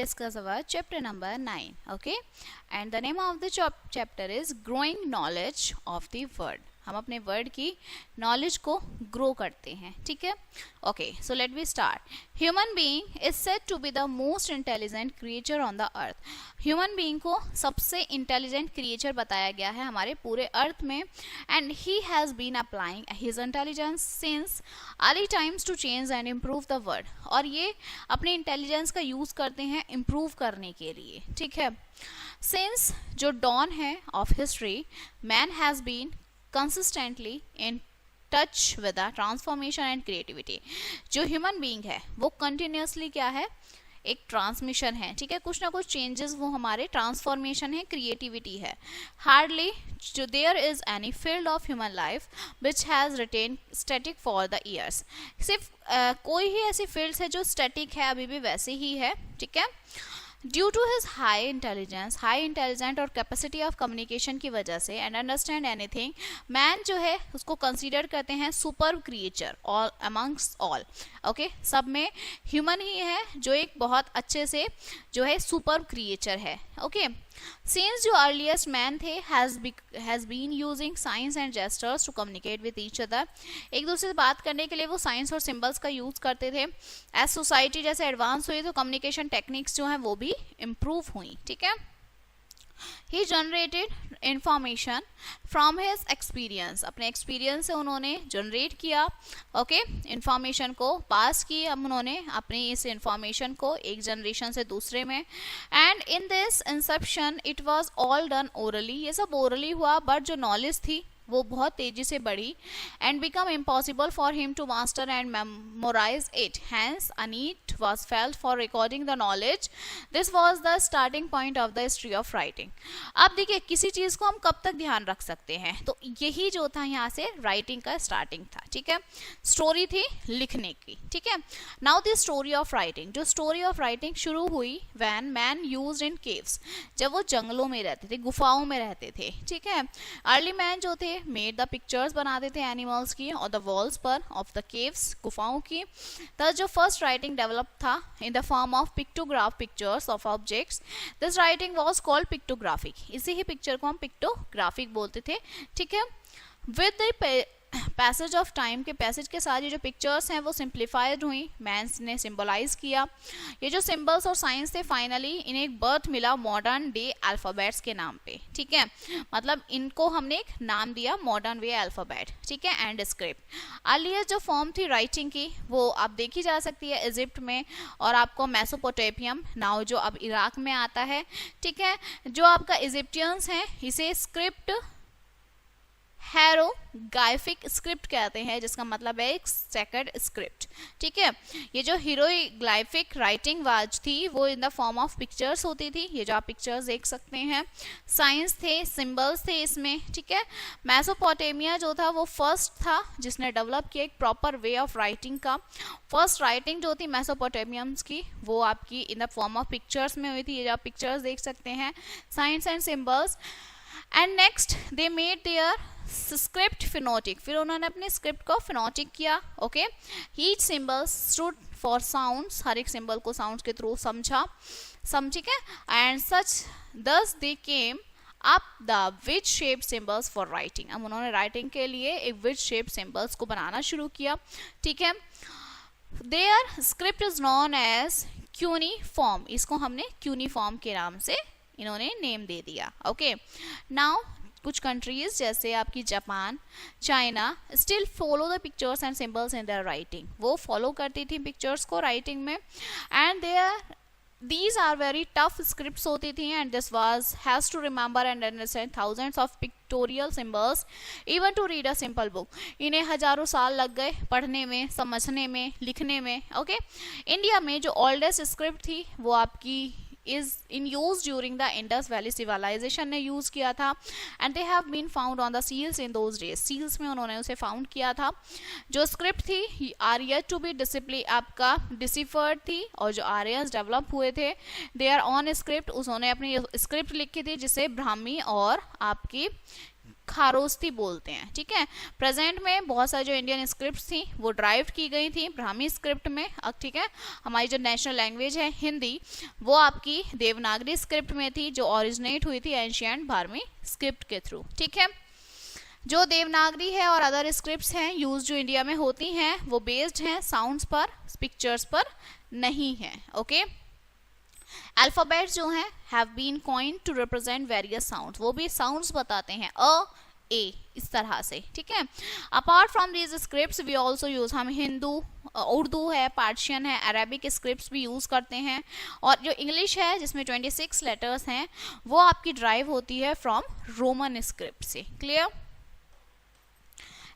discuss our chapter number 9. Okay, and the name of the chapter is growing knowledge of the word. हम अपने word की knowledge को grow करते हैं. ठीक है. Okay, so let we start. Human being is said to be the most intelligent creature on the earth. Human being को सबसे इंटेलिजेंट क्रिएचर बताया गया है हमारे पूरे अर्थ में. And he has been applying his intelligence since early times to change and improve the world. और ये अपने इंटेलिजेंस का यूज करते हैं इम्प्रूव करने के लिए. ठीक है. सिंस जो डॉन है of history, man has been consistently in touch with the transformation and creativity. जो ह्यूमन बीइंग है वो कंटिन्यूसली क्या है, एक ट्रांसमिशन है. ठीक है. कुछ ना कुछ चेंजेस वो हमारे ट्रांसफॉर्मेशन है, क्रिएटिविटी है. हार्डली जो there is any field of human life which has retain static for the years. सिर्फ कोई ही ऐसी फील्ड्स है जो स्टैटिक है, अभी भी वैसे ही है. ठीक है. Due to his high intelligent और कैपेसिटी ऑफ कम्युनिकेशन की वजह से एंड अंडरस्टैंड एनीथिंग, मैन जो है उसको कंसीडर करते हैं super creature all amongst all. Okay, सब में ह्यूमन ही है जो एक बहुत अच्छे से जो है सुपर क्रिएचर है. ओके. Since जो earliest man थे has been using signs and gestures to communicate with each other. एक दूसरे से बात करने के लिए वो साइंस और सिंबल्स का यूज करते थे. एज सोसाइटी जैसे एडवांस हुई तो कम्युनिकेशन टेक्निक्स जो हैं वो भी इम्प्रूव हुई. ठीक है. He generated information from his experience. अपने एक्सपीरियंस से उन्होंने जनरेट किया. ओके, इंफॉर्मेशन को पास की अब उन्होंने अपनी इस इंफॉर्मेशन को एक जनरेशन से दूसरे में. And in this Inception it was all done orally. ये सब ओरली हुआ, बट जो नॉलेज थी वो बहुत तेजी से बढ़ी. And become impossible for him to master and memorise it. Hence a need was felt for recording the knowledge. This was the starting point of the history of writing. अब देखिए किसी चीज को हम कब तक ध्यान रख सकते हैं, तो यही जो था यहाँ से राइटिंग का स्टार्टिंग था. ठीक है. स्टोरी थी लिखने की. ठीक है. Now the story of writing. जो स्टोरी ऑफ राइटिंग शुरू हुई when man used in caves, जब वो जंगलों में रहते थे, गुफाओं में रहते थे. ठीक है. अर्ली मैन जो थे मेड द पिक्चर्स बनाते थे एनिमल्स की और द वॉल्स पर ऑफ द केव्स, गुफाओं की. तब जो फर्स्ट राइटिंग डेवलप था in the form of pictograph pictures of objects. This writing was called pictographic. इसी ही पिक्चर को हम pictographic बोलते थे. ठीक है. With the passage of time के पैसेज के साथ ये जो पिक्चर्स हैं वो सिंप्लीफाइड हुई, मैन ने सिंबलाइज किया. ये जो सिंबल्स और साइंस थे फाइनली इन्हें एक बर्थ मिला मॉडर्न डे अल्फाबेट्स के नाम पे. ठीक है. मतलब इनको हमने एक नाम दिया मॉडर्न वे अल्फाबेट. ठीक है. And script. अर्लियर जो फॉर्म थी राइटिंग की वो आप देखी जा सकती है इजिप्ट में और आपको मेसोपोटामियम, नाउ जो अब इराक में आता है. ठीक है. जो आपका इजिप्टियंस हैं इसे स्क्रिप्ट हेरोग्लाइफिक स्क्रिप्ट कहते हैं, जिसका मतलब है एक सेकंड स्क्रिप्ट. ठीक है. ये जो हीरोग्लाइफिक राइटिंग वाज थी वो in the form of pictures होती थी. ये जो आप पिक्चर्स देख सकते हैं, साइंस थे, सिंबल्स थे इसमें. ठीक है. मेसोपोटामिया जो था वो फर्स्ट था जिसने डेवलप किया एक प्रॉपर वे ऑफ राइटिंग का. फर्स्ट राइटिंग जो थी मेसोपोटामियंस की वो आपकी in the form of pictures में हुई थी. ये जो आप पिक्चर्स देख सकते हैं, signs and symbols. And next they made their script phonetic. फिर उन्होंने अपने स्क्रिप्ट को फिनोटिक किया. Okay. Each symbol stood for sounds. हर एक सिंबल को साउंड्स के थ्रू समझी के. And such thus they came up the which shape symbols for writing. अब उन्होंने राइटिंग के लिए एक विच शेप सिंबल्स को बनाना शुरू किया. ठीक है. Their script is known as cuneiform. इसको हमने क्यूनिफॉर्म के नाम से इन्होंने नेम दे दिया. ओके. नाउ कुछ कंट्रीज जैसे आपकी Japan, China still follow the pictures and symbols in their writing. वो फॉलो करती थी पिक्चर्स को राइटिंग में. And these are very tough scripts होती थी and this has to remember and understand thousands of pictorial symbols even to read a simple book. इन्हें हजारों साल लग गए पढ़ने में, समझने में, लिखने में. ओके. इंडिया में जो ओल्डेस्ट स्क्रिप्ट थी वो आपकी is in use during the Indus Valley civilization ने यूज किया था. and they have been found on the seals in those days. seals में उन्होंने उसे फाउंड किया था. जो स्क्रिप्ट थी are yet to be आपका डिसिफर्ड थी और जो आर्यंस डेवलप हुए थे they are on स्क्रिप्ट. उन्होंने अपनी स्क्रिप्ट लिखी थी जिसे ब्राह्मी और आपकी खारोस्ती बोलते हैं, ठीक है। प्रेजेंट में बहुत सारी जो इंडियन स्क्रिप्ट थी वो ड्राइव की गई थी ब्राह्मी स्क्रिप्ट में, ठीक है। हमारी जो नेशनल लैंग्वेज है हिंदी, वो आपकी देवनागरी स्क्रिप्ट में थी, जो ओरिजिनेट हुई थी एंशिएंट ब्राह्मी स्क्रिप्ट के थ्रू, ठीक है। जो देवनागरी है और अदर स्क्रिप्ट्स हैं यूज जो इंडिया में होती हैं, वो बेस्ड हैं साउंड्स पर, पिक्चर्स पर नहीं है, ओके। अल्फाबेट्स जो हैं have been coined to represent various sounds, वो भी साउंड्स बताते हैं, अ ए इस तरह से, ठीक है। Apart from these scripts we also use, हम हिंदू, उर्दू है, पर्शियन है, अरेबिक स्क्रिप्ट्स भी यूज करते हैं। और जो इंग्लिश है जिसमें 26 लेटर्स हैं, वो आपकी ड्राइव होती है फ्रॉम रोमन स्क्रिप्ट से, clear.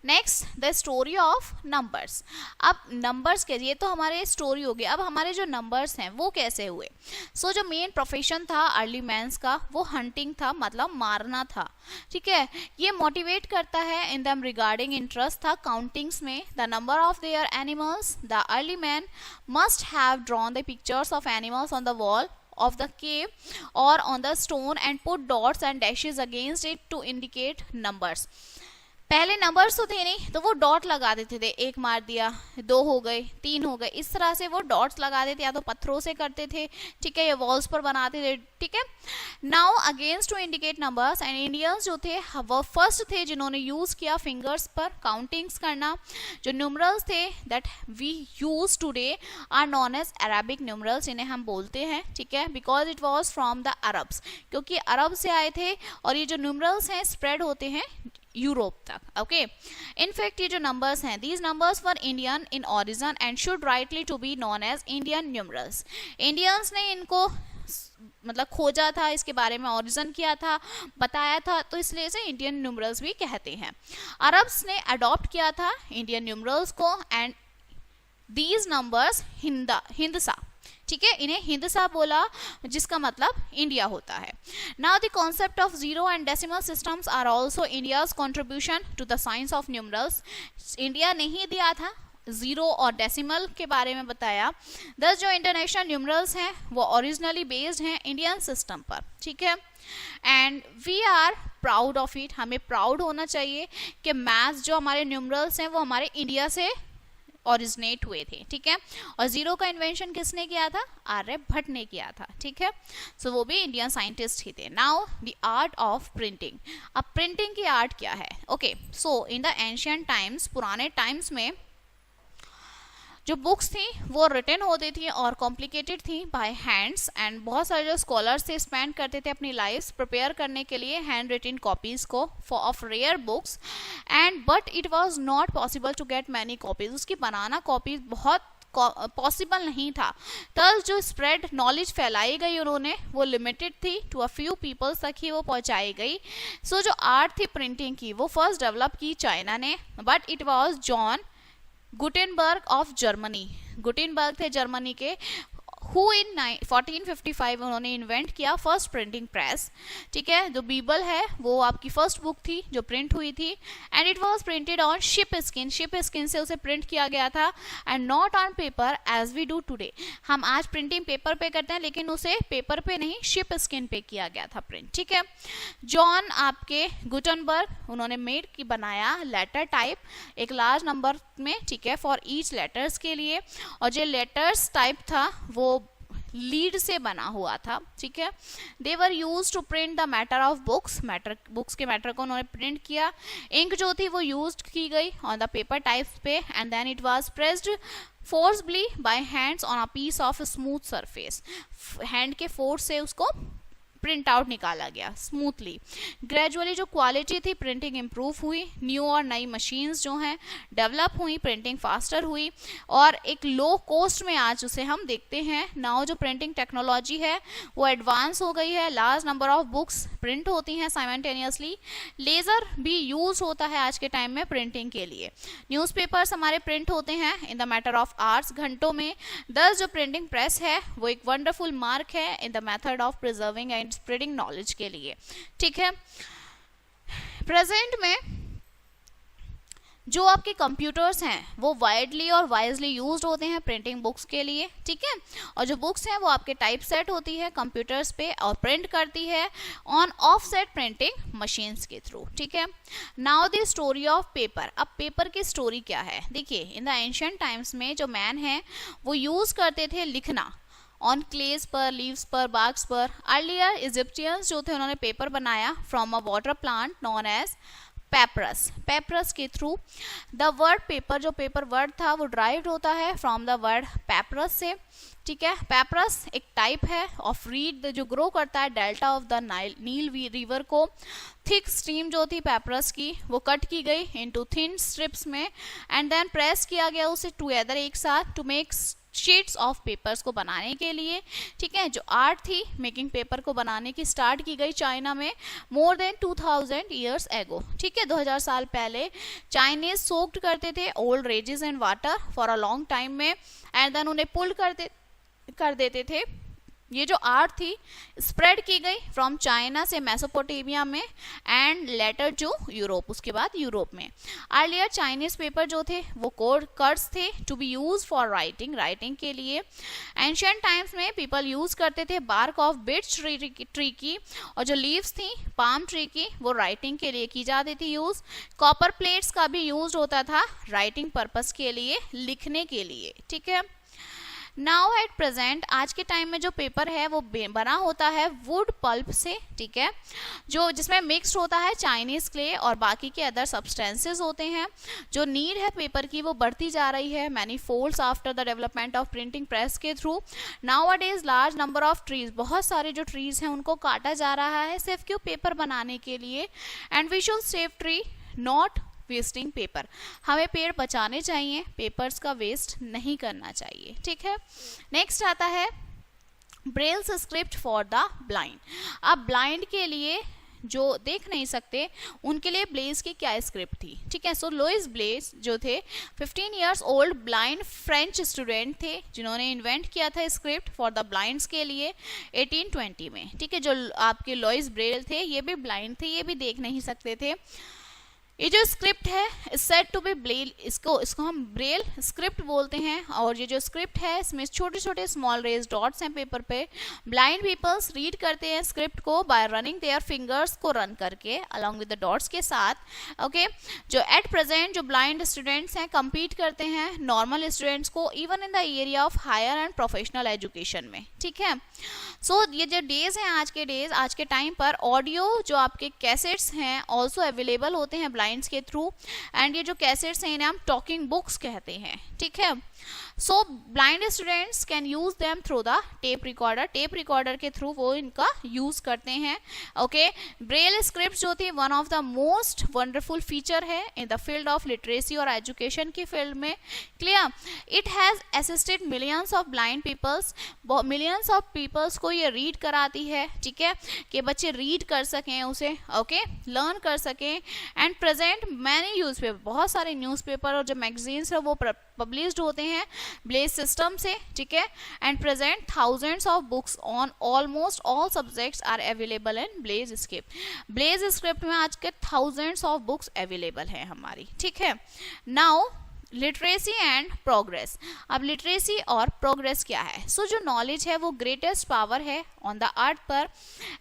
Next the story of numbers. अब नंबर्स के, ये तो हमारे स्टोरी हो गई, अब हमारे जो नंबर्स हैं वो कैसे हुए। सो जो मेन प्रोफेशन था अर्ली मैंस का वो हंटिंग था, मतलब मारना था, ठीक है। ये मोटिवेट करता है इन दम रिगार्डिंग इंटरेस्ट था काउंटिंग्स में। The number of their animals, the early man must have drawn the pictures of animals on the wall of the cave or on the stone and put dots and dashes against it to indicate numbers. पहले numbers तो थे नहीं, तो वो dot लगा देते थे, एक मार दिया, 2 हो गए, 3 हो गए, इस तरह से वो डॉट्स लगा देते, या तो पत्थरों से करते थे, ठीक है, या वॉल्स पर बनाते थे, ठीक है। Now against to indicate numbers, and Indians जो थे वो फर्स्ट थे जिन्होंने यूज किया फिंगर्स पर काउंटिंग्स करना। जो न्यूमरल्स थे that we use today are known as Arabic numerals, इन्हें हम बोलते हैं, ठीक है, because it was from the Arabs, क्योंकि अरब से आए थे, और ये जो न्यूमरल्स हैं स्प्रेड होते हैं यूरोप तक, ओके। इनफैक्ट ये जो नंबर्स हैं, these numbers were Indian in origin and should rightly to be known as Indian numerals. Indians ने इनको मतलब खोजा था, इसके बारे में ओरिजिन किया था, बताया था, तो इसलिए इसे इंडियन न्यूमरल्स भी कहते हैं। अरब्स ने अडॉप्ट किया था इंडियन न्यूमरल्स को, एंड दीज नंबर्स हिंदसा, ठीक है, इन्हें हिंदसा बोला, जिसका मतलब इंडिया होता है। Now the concept of zero and decimal systems are also India's contribution to the science of numerals. India ने ही दिया था जीरो और डेसिमल के बारे में बताया। दस जो इंटरनेशनल न्यूमरल्स हैं वो ओरिजिनली बेस्ड हैं इंडियन सिस्टम पर, ठीक है, and we are proud of it. हमें प्राउड होना चाहिए कि मैथ्स जो हमारे न्यूमरल्स हैं वो हमारे इंडिया से ओरिजिनेट हुए थे, ठीक है। और जीरो का इन्वेंशन किसने किया था? आर्यभट्ट ने किया था, ठीक है। सो वो भी इंडियन साइंटिस्ट ही थे। Now the art of printing. अब प्रिंटिंग की आर्ट क्या है? Okay, so in the ancient times, पुराने टाइम्स में जो बुक्स थी वो रिटन होती थी और कॉम्प्लिकेटेड थी बाय हैंड्स, एंड बहुत सारे जो स्कॉलर्स थे स्पेंड करते थे अपनी लाइफ प्रिपेयर करने के लिए हैंड रिटन कॉपीज को of rare books, and but it was not possible to get many copies. उसकी बनाना कॉपीज बहुत पॉसिबल नहीं था। तब जो स्प्रेड नॉलेज फैलाई गई उन्होंने, वो लिमिटेड थी, टू अ फ्यू पीपल्स तक ही वो पहुंचाई गई। सो जो आर्ट थी प्रिंटिंग की वो फर्स्ट डेवलप की चाइना ने, but it was John Gutenberg of Germany. Gutenberg थे जर्मनी के, हु इन 1455 उन्होंने इन्वेंट किया फर्स्ट प्रिंटिंग प्रेस, ठीक है। जो बीबल है वो आपकी फर्स्ट बुक थी जो प्रिंट हुई थी, and it was printed on sheep skin. Sheep skin से उसे प्रिंट किया गया था, and not on paper as we do today. हम आज प्रिंटिंग पेपर पे करते हैं, लेकिन उसे पेपर पे नहीं शिप स्किन पे किया गया था प्रिंट, ठीक है। जॉन आपके गुटेनबर्ग उन्होंने मेड की बनाया लेटर टाइप एक लार्ज नंबर में, ठीक है, फॉर ईच लेटर्स के लिए। और जो लेटर्स टाइप था वो लीड से बना हुआ था, ठीक है। They were used to print the matter of books. Books के मैटर को उन्होंने प्रिंट किया। इंक जो थी वो यूज की गई ऑन द पेपर टाइप पे, and then it was pressed forcibly by hands on a piece of smooth surface. Hand के फोर्स से उसको प्रिंट आउट निकाला गया स्मूथली। ग्रेजुअली जो क्वालिटी थी प्रिंटिंग इंप्रूव हुई, न्यू और नई मशीन्स जो हैं डेवलप हुई, प्रिंटिंग फास्टर हुई, और एक लो कॉस्ट में आज उसे हम देखते हैं। नाउ जो प्रिंटिंग टेक्नोलॉजी है वो एडवांस हो गई है, large number of books print होती हैं साइमल्टेनियसली। लेजर भी यूज होता है आज के टाइम में प्रिंटिंग के लिए। न्यूज़पेपर्स हमारे प्रिंट होते हैं in the matter of hours, घंटों में। दस जो प्रिंटिंग प्रेस है वो एक वंडरफुल मार्क है in the method of preserving and spreading knowledge के लिए, ठीक है। प्रेजेंट में जो आपके कंप्यूटर्स हैं वो वाइडली और वाइजली यूज्ड होते हैं प्रिंटिंग बुक्स के लिए, ठीक है। और जो बुक्स हैं वो आपके टाइप सेट होती है कंप्यूटर्स पे और प्रिंट करती है ऑन ऑफसेट प्रिंटिंग मशीन्स के थ्रू, ठीक है। Now the story of paper. अब पेपर की स्टोरी क्या है, देखिए इन द एंशिएंट टाइम्स में जो मैन है वो यूज करते थे लिखना ऑन क्लेज पर, लीव्स पर, बार्क्स पर। अर्लियर इजिप्शियंस जो थे उन्होंने पेपर बनाया from a water plant known as papyrus. Papyrus के थ्रू द वर्ड पेपर, जो पेपर वर्ड था वो ड्राइव्ड होता है फ्रॉम द वर्ड पेपरस से, ठीक है। पेपरस एक टाइप है ऑफ रीड जो ग्रो करता है delta of the Nile river को। थिक स्ट्रीम जो थी पेपरस की वो कट की गई इनटू थिन स्ट्रिप्स में एंड देन प्रेस किया गया उसे टुगेदर एक साथ to make sheets of papers को बनाने के लिए, ठीक है। जो आर्ट थी मेकिंग पेपर को बनाने की स्टार्ट की गई चाइना में मोर देन 2000 ईयर्स एगो, ठीक है। 2000 साल पहले चाइनीज सोक्ड करते थे old raises and water for a long time में एंड देन उन्हें पुल कर देते थे। ये जो आर्ट थी स्प्रेड की गई फ्रॉम चाइना से मेसोपोटामिया में एंड लेटर जो यूरोप, उसके बाद यूरोप में। अर्लियर चाइनीज पेपर जो थे वो कर्ड्स थे to be use for writing के लिए। एंशिएंट टाइम्स में पीपल यूज करते थे बार्क ऑफ बिच ट्री की और जो लीव्स थी पाम ट्री की वो राइटिंग के लिए की जाती थी यूज। कॉपर प्लेट्स का भी यूज होता था राइटिंग पर्पस के लिए, लिखने के लिए, ठीक है। नाउ एट प्रेजेंट आज के टाइम में जो पेपर है वो बना होता है वुड पल्प से, ठीक है, जो जिसमें मिक्स्ड होता है चाइनीज क्ले और बाकी के अदर सब्सटेंसेस होते हैं। जो नीड है पेपर की वो बढ़ती जा रही है many folds after the development of printing press के थ्रू। Nowadays large number of trees, बहुत सारे जो ट्रीज हैं उनको काटा जा रहा है सिर्फ क्यों, पेपर बनाने के लिए। And we should save tree not wasting paper, हमें पेड़ बचाने चाहिए, पेपर्स का वेस्ट नहीं करना चाहिए, ठीक है। नेक्स्ट आता है Braille script for the blind. अब ब्लाइंड के लिए जो देख नहीं सकते उनके लिए ब्लेज की क्या स्क्रिप्ट थी, ठीक है। सो लुइस ब्लेज जो थे 15 years old blind French student थे जिन्होंने इन्वेंट किया था स्क्रिप्ट फॉर द ब्लाइंड्स के लिए 1820 में, ठीक है। जो आपके लुइस ब्रेल थे ये भी ब्लाइंड थे, ये भी देख नहीं सकते थे। ये जो स्क्रिप्ट है सेड टू बी ब्रेल, इसको हम ब्रेल स्क्रिप्ट बोलते हैं। और ये जो स्क्रिप्ट है इसमें छोटे छोटे स्मॉल रेज डॉट्स हैं पेपर पे। ब्लाइंड पीपल्स रीड करते हैं स्क्रिप्ट को बाय रनिंग देयर फिंगर्स को रन करके अलॉन्ग विद द डॉट्स के साथ, ओके। जो एट प्रेजेंट जो ब्लाइंड स्टूडेंट्स हैं कम्पीट करते हैं नॉर्मल स्टूडेंट्स को even in the area of higher and professional education में, ठीक है। सो ये जो डेज हैं आज के टाइम पर ऑडियो जो आपके कैसेट्स हैं ऑल्सो अवेलेबल होते हैं ब्लाइंड्स के थ्रू एंड ये जो कैसेट्स हैं इन्हें हम टॉकिंग बुक्स कहते हैं, ठीक है। सो blind students can use them through the tape recorder के थ्रू वो इनका यूज करते हैं, ओके। ब्रेल स्क्रिप्ट जो थी one of the most wonderful feature है in the field of literacy और एजुकेशन की फील्ड में, clear. It has assisted millions of blind peoples, millions of peoples को ये रीड कराती है, ठीक है, कि बच्चे रीड कर सकें उसे, ओके, लर्न कर सकें। एंड प्रेजेंट मैनी न्यूज़पेपर, बहुत सारे न्यूज़पेपर और जो मैगजीन्स है वो पब्लिश्ड होते हैं ब्लेज सिस्टम से, ठीक है। And present thousands of books on almost all subjects are available in Braille script. Braille script में आज के थाउजेंड्स ऑफ बुक्स अवेलेबल है हमारी, ठीक है। Now literacy and progress. अब लिटरेसी और प्रोग्रेस क्या है? सो जो नॉलेज है वो ग्रेटेस्ट पावर है ऑन द अर्थ पर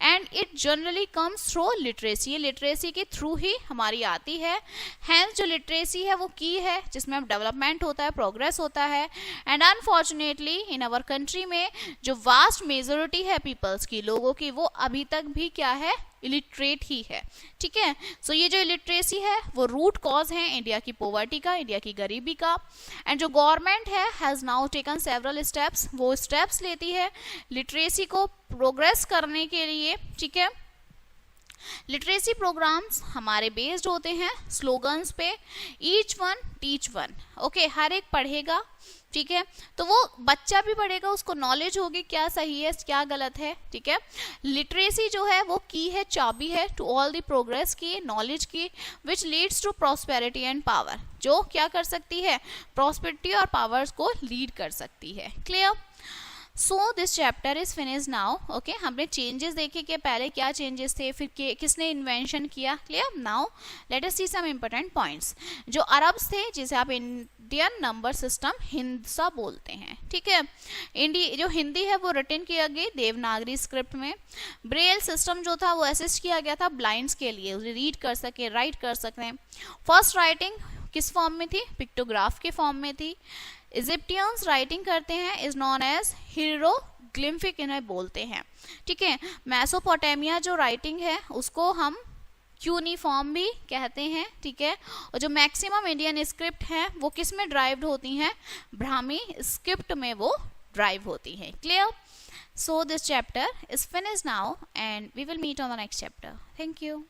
and it generally comes through literacy. Literacy के थ्रू ही हमारी आती है। हैंस जो लिटरेसी है वो की है जिसमें डेवलपमेंट होता है, प्रोग्रेस होता है। And unfortunately in our country में जो वास्ट मेजोरिटी है पीपल्स की, लोगों की, वो अभी तक भी क्या है, इलिटरेट ही है, ठीक है। सो ये जो इलिटरेसी है वो रूट कॉज है इंडिया की पॉवर्टी का, इंडिया की गरीबी का। एंड जो गवर्नमेंट है has now taken several steps, वो स्टेप्स लेती है लिटरेसी को प्रोग्रेस करने के लिए, ठीक है। लिटरेसी प्रोग्राम्स हमारे बेस्ड होते हैं स्लोगन्स पे, each one teach one, okay, हर एक पढ़ेगा, ठीक है, तो वो बच्चा भी पढ़ेगा, उसको नॉलेज होगी क्या सही है क्या गलत है, ठीक है। लिटरेसी जो है वो की है, चाबी है टू ऑल द प्रोग्रेस की, नॉलेज की, which leads to prosperity and power, जो क्या कर सकती है, प्रॉस्पेरिटी और पावर्स को लीड कर सकती है, clear. So this chapter is finish now. Okay, हमने चेंजेस देखे कि पहले क्या चेंजेस थे, फिर किसने इन्वेंशन किया। क्लियर? नाउ लेट अस सी सम इम्पोर्टेंट पॉइंट्स। जो अरब्स थे, जिसे आप इंडियन नंबर सिस्टम हिंसा बोलते हैं, ठीक है। जो हिंदी है वो रिटन किया गया देवनागरी स्क्रिप्ट में। ब्रेल सिस्टम जो था वो असिस्ट किया गया था ब्लाइंड्स के लिए, उसे रीड कर सके, राइट कर सकें। फर्स्ट राइटिंग किस फॉर्म में थी? पिक्टोग्राफ के फॉर्म में थी। इजिप्टियंस राइटिंग करते हैं इज नॉन एज हीरोग्लिम्फिक, इन्हें बोलते हैं, ठीक है। मेसोपोटामिया जो राइटिंग है उसको हम क्यूनिफॉर्म भी कहते हैं, ठीक है। और जो मैक्सिमम इंडियन स्क्रिप्ट हैं वो किस में ड्राइव्ड होती हैं? ब्राह्मी स्क्रिप्ट में वो ड्राइव होती हैं। Clear? So this chapter is finish now and we will meet on the next chapter. Thank you.